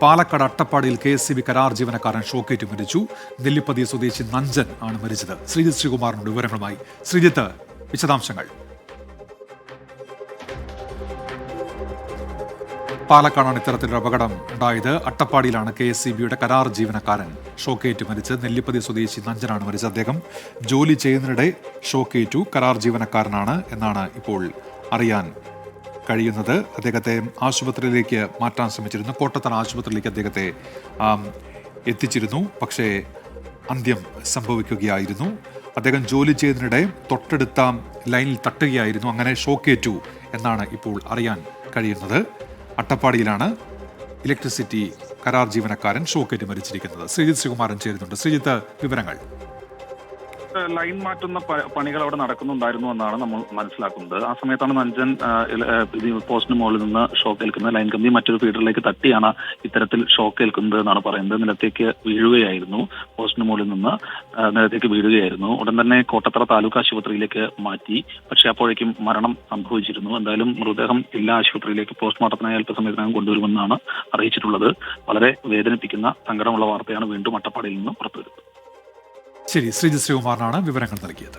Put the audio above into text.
പാലക്കാട് അട്ടപ്പാടിയിൽ KSEB കരാർ ജീവനക്കാരൻ ഷോക്കേറ്റ് മരിച്ചു. നെല്ലിപ്പതി സ്വദേശി നഞ്ചൻ ആണ് മരിച്ചത്. ശ്രീജിത്ത് ശ്രീകുമാറിനോട് വിവരങ്ങളുമായി. ശ്രീജിത്ത്, വിശദാംശങ്ങൾ. പാലക്കാടാണ് ഇത്തരത്തിലൊരു അപകടം ഉണ്ടായത്. അട്ടപ്പാടിയിലാണ് KSEBയുടെ കരാർ ജീവനക്കാരൻ ഷോക്കേറ്റ് മരിച്ചത്. നെല്ലിപ്പതി സ്വദേശി നഞ്ചനാണ് മരിച്ചത്. അദ്ദേഹം ജോലി ചെയ്യുന്നതിനിടെ ഷോക്കേറ്റു. കരാർ ജീവനക്കാരനാണ് എന്നാണ് ഇപ്പോൾ അറിയാൻ കഴിയുന്നത്. അദ്ദേഹത്തെ ആശുപത്രിയിലേക്ക് മാറ്റാൻ ശ്രമിച്ചിരുന്നു. കോട്ടത്തറ ആശുപത്രിയിലേക്ക് അദ്ദേഹത്തെ എത്തിച്ചിരുന്നു. പക്ഷേ അന്ത്യം സംഭവിക്കുകയായിരുന്നു. അദ്ദേഹം ജോലി ചെയ്യുന്നതിനിടെ തൊട്ടടുത്ത ലൈനിൽ തട്ടുകയായിരുന്നു. അങ്ങനെ ഷോക്കേറ്റു എന്നാണ് ഇപ്പോൾ അറിയാൻ കഴിയുന്നത്. അട്ടപ്പാടിയിലാണ് ഇലക്ട്രിസിറ്റി കരാർ ജീവനക്കാരൻ ഷോക്കേറ്റ് മരിച്ചിരിക്കുന്നത്. ശ്രീജിത്ത് ശ്രീകുമാരൻ ചേരുന്നുണ്ട്. ശ്രീജിത്ത്, വിവരങ്ങൾ. ലൈൻ മാറ്റുന്ന പണികൾ അവിടെ നടക്കുന്നുണ്ടായിരുന്നു എന്നാണ് നമ്മൾ മനസ്സിലാക്കുന്നത്. ആ സമയത്താണ് നഞ്ചൻ പോസ്റ്റിന് മുകളിൽ നിന്ന് ഷോക്ക് ഏൽക്കുന്നത്. ലൈൻ കമ്പി മറ്റൊരു ഫീഡറിലേക്ക് തട്ടിയാണ് ഇത്തരത്തിൽ ഷോക്ക് ഏൽക്കുന്നത് എന്നാണ് പറയുന്നത്. നിലത്തേക്ക് വീഴുകയായിരുന്നു. പോസ്റ്റിന് മുകളിൽ നിന്ന് നിലത്തേക്ക് വീഴുകയായിരുന്നു. ഉടൻ തന്നെ കോട്ടത്തറ താലൂക്ക് ആശുപത്രിയിലേക്ക് മാറ്റി. പക്ഷേ അപ്പോഴേക്കും മരണം സംഭവിച്ചിരുന്നു. എന്തായാലും മൃതദേഹം ജില്ലാ ആശുപത്രിയിലേക്ക് പോസ്റ്റ്മോർട്ടത്തിനായി അല്പസമയത്തിനകം കൊണ്ടുവരുമെന്നാണ് അറിയിച്ചിട്ടുള്ളത്. വളരെ വേദനിപ്പിക്കുന്ന സങ്കടമുള്ള വാർത്തയാണ് വീണ്ടും അട്ടപ്പാടിയിൽ നിന്ന് പുറത്തുവരുന്നത്. ശരി, ശ്രീജിത്ത് ശ്രീകുമാറിനാണ് വിവരങ്ങൾ നൽകിയത്.